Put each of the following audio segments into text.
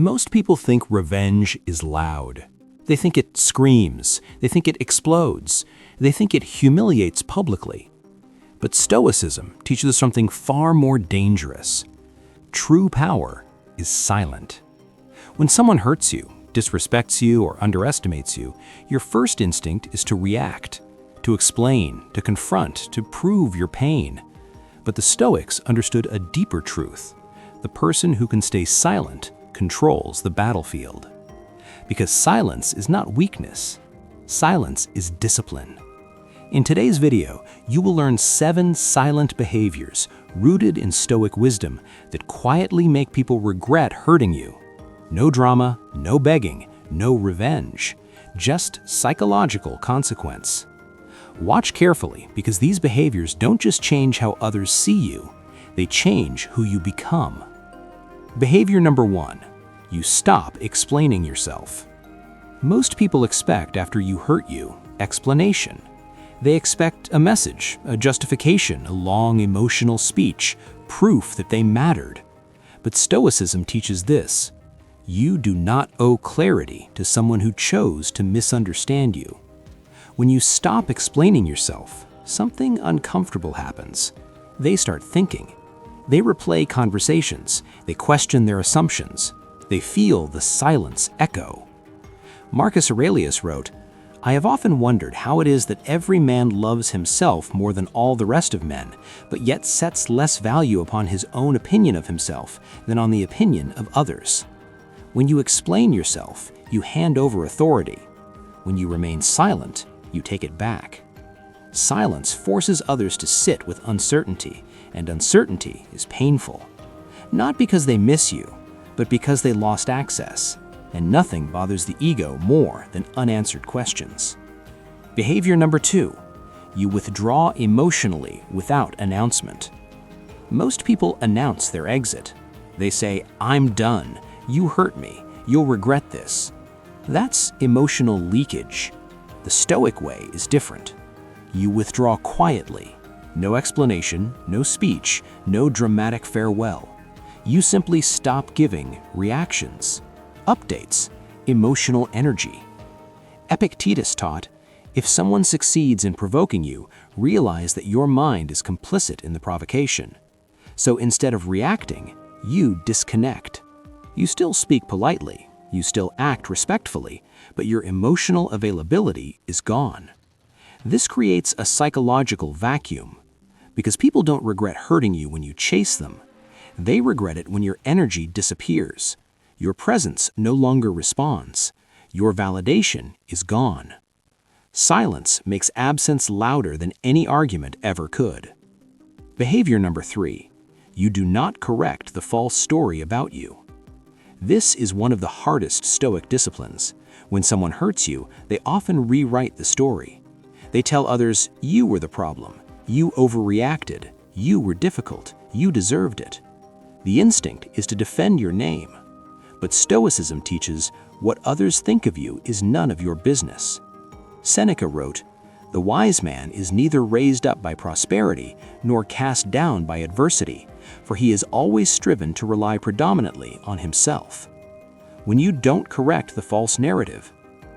Most people think revenge is loud. They think it screams, they think it explodes, they think it humiliates publicly. But Stoicism teaches us something far more dangerous. True power is silent. When someone hurts you, disrespects you, or underestimates you, your first instinct is to react, to explain, to confront, to prove your pain. But the Stoics understood a deeper truth. The person who can stay silent controls the battlefield. Because silence is not weakness. Silence is discipline. In today's video, you will learn 7 silent behaviors rooted in Stoic wisdom that quietly make people regret hurting you. No drama, no begging, no revenge, just psychological consequence. Watch carefully, because these behaviors don't just change how others see you, they change who you become. Behavior number 1, you stop explaining yourself. Most people expect, after you hurt you, explanation. They expect a message, a justification, a long emotional speech, proof that they mattered. But Stoicism teaches this: you do not owe clarity to someone who chose to misunderstand you. When you stop explaining yourself, something uncomfortable happens. They start thinking. They replay conversations. They question their assumptions. They feel the silence echo. Marcus Aurelius wrote, "I have often wondered how it is that every man loves himself more than all the rest of men, but yet sets less value upon his own opinion of himself than on the opinion of others." When you explain yourself, you hand over authority. When you remain silent, you take it back. Silence forces others to sit with uncertainty, and uncertainty is painful. Not because they miss you, but because they lost access, and nothing bothers the ego more than unanswered questions. Behavior number 2, you withdraw emotionally without announcement. Most people announce their exit. They say, "I'm done. You hurt me. You'll regret this." That's emotional leakage. The Stoic way is different. You withdraw quietly. No explanation, no speech, no dramatic farewell. You simply stop giving reactions, updates, emotional energy. Epictetus taught, if someone succeeds in provoking you, realize that your mind is complicit in the provocation. So instead of reacting, you disconnect. You still speak politely, you still act respectfully, but your emotional availability is gone. This creates a psychological vacuum, because people don't regret hurting you when you chase them. They regret it when your energy disappears. Your presence no longer responds. Your validation is gone. Silence makes absence louder than any argument ever could. Behavior number 3, you do not correct the false story about you. This is one of the hardest Stoic disciplines. When someone hurts you, they often rewrite the story. They tell others, you were the problem, you overreacted, you were difficult, you deserved it. The instinct is to defend your name. But Stoicism teaches, what others think of you is none of your business. Seneca wrote, "The wise man is neither raised up by prosperity nor cast down by adversity, for he has always striven to rely predominantly on himself." When you don't correct the false narrative,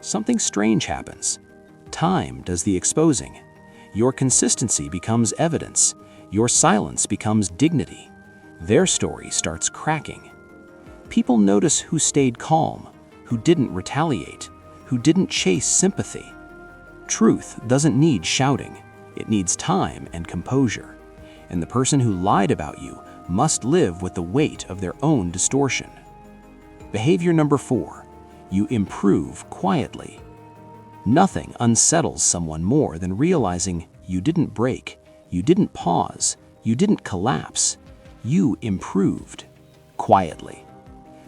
something strange happens. Time does the exposing. Your consistency becomes evidence. Your silence becomes dignity. Their story starts cracking. People notice who stayed calm, who didn't retaliate, who didn't chase sympathy. Truth doesn't need shouting. It needs time and composure. And the person who lied about you must live with the weight of their own distortion. Behavior number 4, you improve quietly. Nothing unsettles someone more than realizing you didn't break, you didn't pause, you didn't collapse. You improved quietly.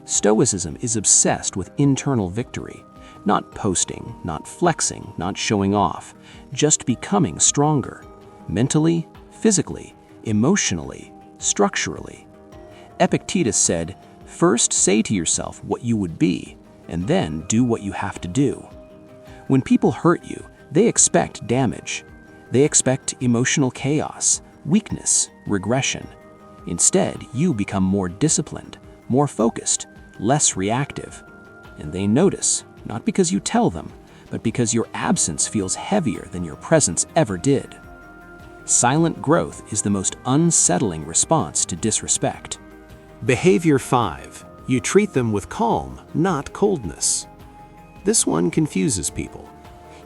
Stoicism is obsessed with internal victory, not posting, not flexing, not showing off, just becoming stronger, mentally, physically, emotionally, structurally. Epictetus said, "First say to yourself what you would be, and then do what you have to do." When people hurt you, they expect damage. They expect emotional chaos, weakness, regression. Instead, you become more disciplined, more focused, less reactive. And they notice, not because you tell them, but because your absence feels heavier than your presence ever did. Silent growth is the most unsettling response to disrespect. Behavior 5. You treat them with calm, not coldness. This one confuses people.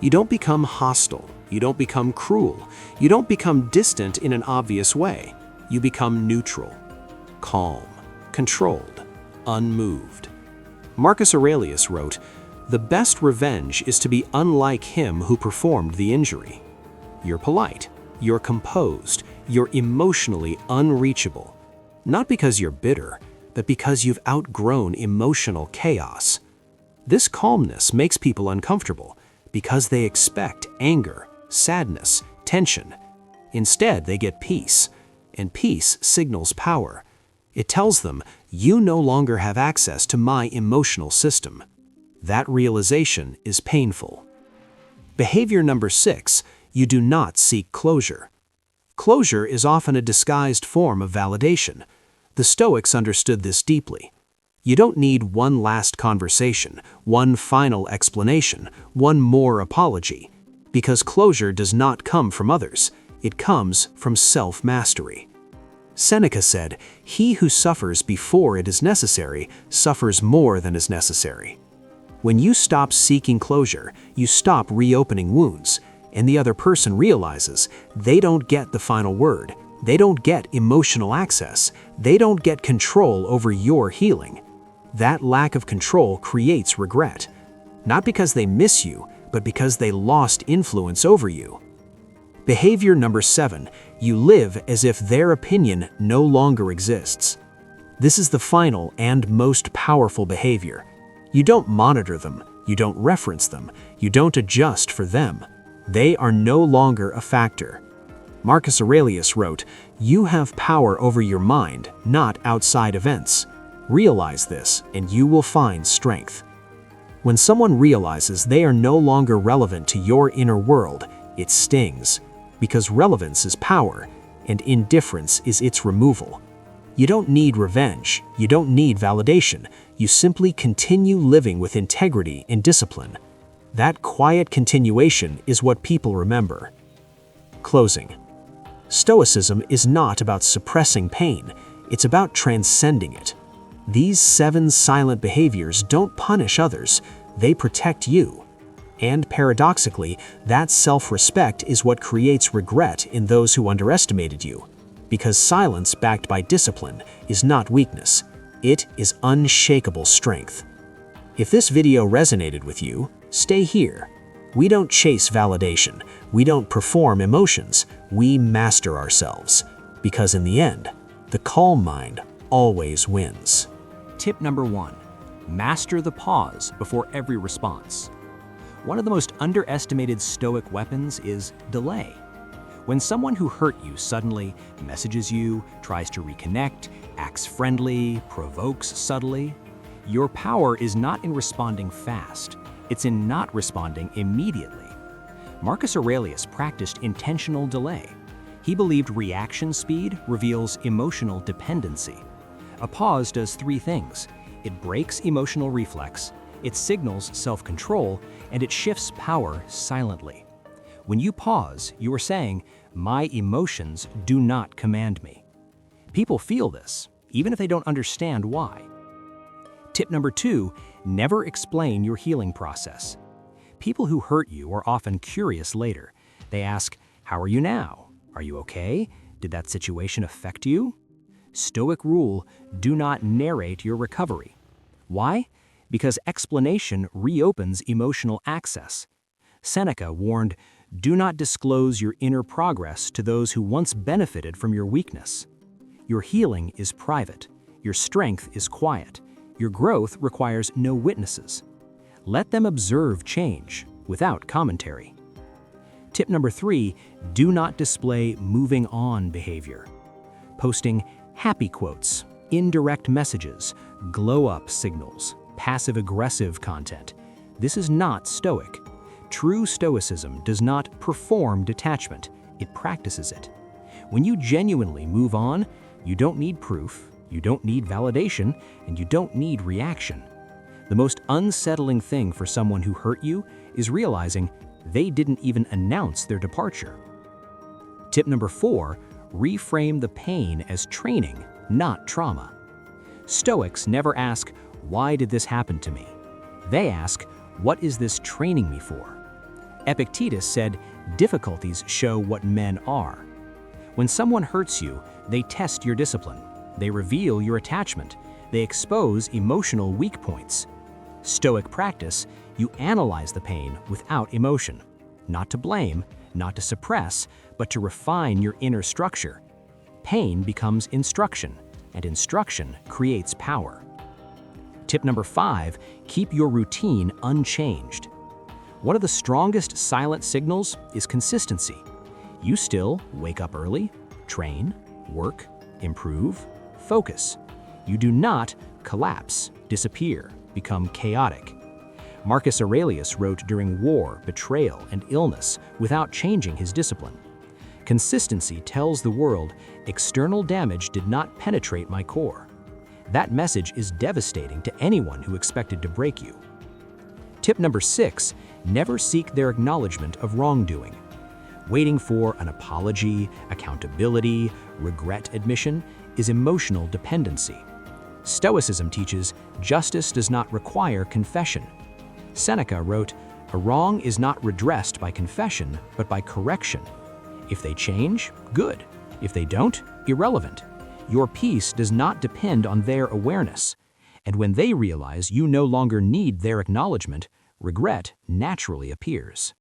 You don't become hostile. You don't become cruel. You don't become distant in an obvious way. You become neutral, calm, controlled, unmoved. Marcus Aurelius wrote, "The best revenge is to be unlike him who performed the injury." You're polite, you're composed, you're emotionally unreachable. Not because you're bitter, but because you've outgrown emotional chaos. This calmness makes people uncomfortable because they expect anger, sadness, tension. Instead, they get peace, and peace signals power. It tells them, you no longer have access to my emotional system. That realization is painful. Behavior number 6, you do not seek closure. Closure is often a disguised form of validation. The Stoics understood this deeply. You don't need one last conversation, one final explanation, one more apology, because closure does not come from others. It comes from self-mastery. Seneca said, "He who suffers before it is necessary suffers more than is necessary." When you stop seeking closure, you stop reopening wounds, and the other person realizes they don't get the final word, they don't get emotional access, they don't get control over your healing. That lack of control creates regret, not because they miss you, but because they lost influence over you. Behavior number 7, you live as if their opinion no longer exists. This is the final and most powerful behavior. You don't monitor them, you don't reference them, you don't adjust for them. They are no longer a factor. Marcus Aurelius wrote, "You have power over your mind, not outside events. Realize this, and you will find strength." When someone realizes they are no longer relevant to your inner world, it stings, because relevance is power, and indifference is its removal. You don't need revenge, you don't need validation, you simply continue living with integrity and discipline. That quiet continuation is what people remember. Closing. Stoicism is not about suppressing pain, it's about transcending it. These 7 silent behaviors don't punish others, they protect you. And paradoxically, that self-respect is what creates regret in those who underestimated you. Because silence backed by discipline is not weakness, it is unshakable strength. If this video resonated with you, stay here. We don't chase validation, we don't perform emotions, we master ourselves. Because in the end, the calm mind always wins. Tip number 1, master the pause before every response. One of the most underestimated Stoic weapons is delay. When someone who hurt you suddenly messages you, tries to reconnect, acts friendly, provokes subtly, your power is not in responding fast, it's in not responding immediately. Marcus Aurelius practiced intentional delay. He believed reaction speed reveals emotional dependency. A pause does 3 things. It breaks emotional reflex, it signals self-control, and it shifts power silently. When you pause, you are saying, "My emotions do not command me." People feel this, even if they don't understand why. Tip number 2, never explain your healing process. People who hurt you are often curious later. They ask, "How are you now? Are you okay? Did that situation affect you?" Stoic rule, do not narrate your recovery. Why? Because explanation reopens emotional access. Seneca warned, "Do not disclose your inner progress to those who once benefited from your weakness." Your healing is private. Your strength is quiet. Your growth requires no witnesses. Let them observe change without commentary. Tip number 3, do not display moving on behavior. Posting happy quotes, indirect messages, glow-up signals, passive-aggressive content. This is not Stoic. True Stoicism does not perform detachment, it practices it. When you genuinely move on, you don't need proof, You don't need validation, and you don't need reaction. The most unsettling thing for someone who hurt you is realizing they didn't even announce their departure. Tip number 4, reframe the pain as training, not trauma. Stoics never ask, "Why did this happen to me?" They ask, "What is this training me for?" Epictetus said, "Difficulties show what men are." When someone hurts you, they test your discipline. They reveal your attachment. They expose emotional weak points. Stoic practice, you analyze the pain without emotion. Not to blame, not to suppress, but to refine your inner structure. Pain becomes instruction, and instruction creates power. Tip number 5, keep your routine unchanged. One of the strongest silent signals is consistency. You still wake up early, train, work, improve, focus. You do not collapse, disappear, become chaotic. Marcus Aurelius wrote during war, betrayal, and illness without changing his discipline. Consistency tells the world, external damage did not penetrate my core. That message is devastating to anyone who expected to break you. Tip number 6, never seek their acknowledgement of wrongdoing. Waiting for an apology, accountability, regret admission is emotional dependency. Stoicism teaches justice does not require confession. Seneca wrote, "A wrong is not redressed by confession, but by correction. If they change, good. If they don't, irrelevant. Your peace does not depend on their awareness. And when they realize you no longer need their acknowledgement, regret naturally appears."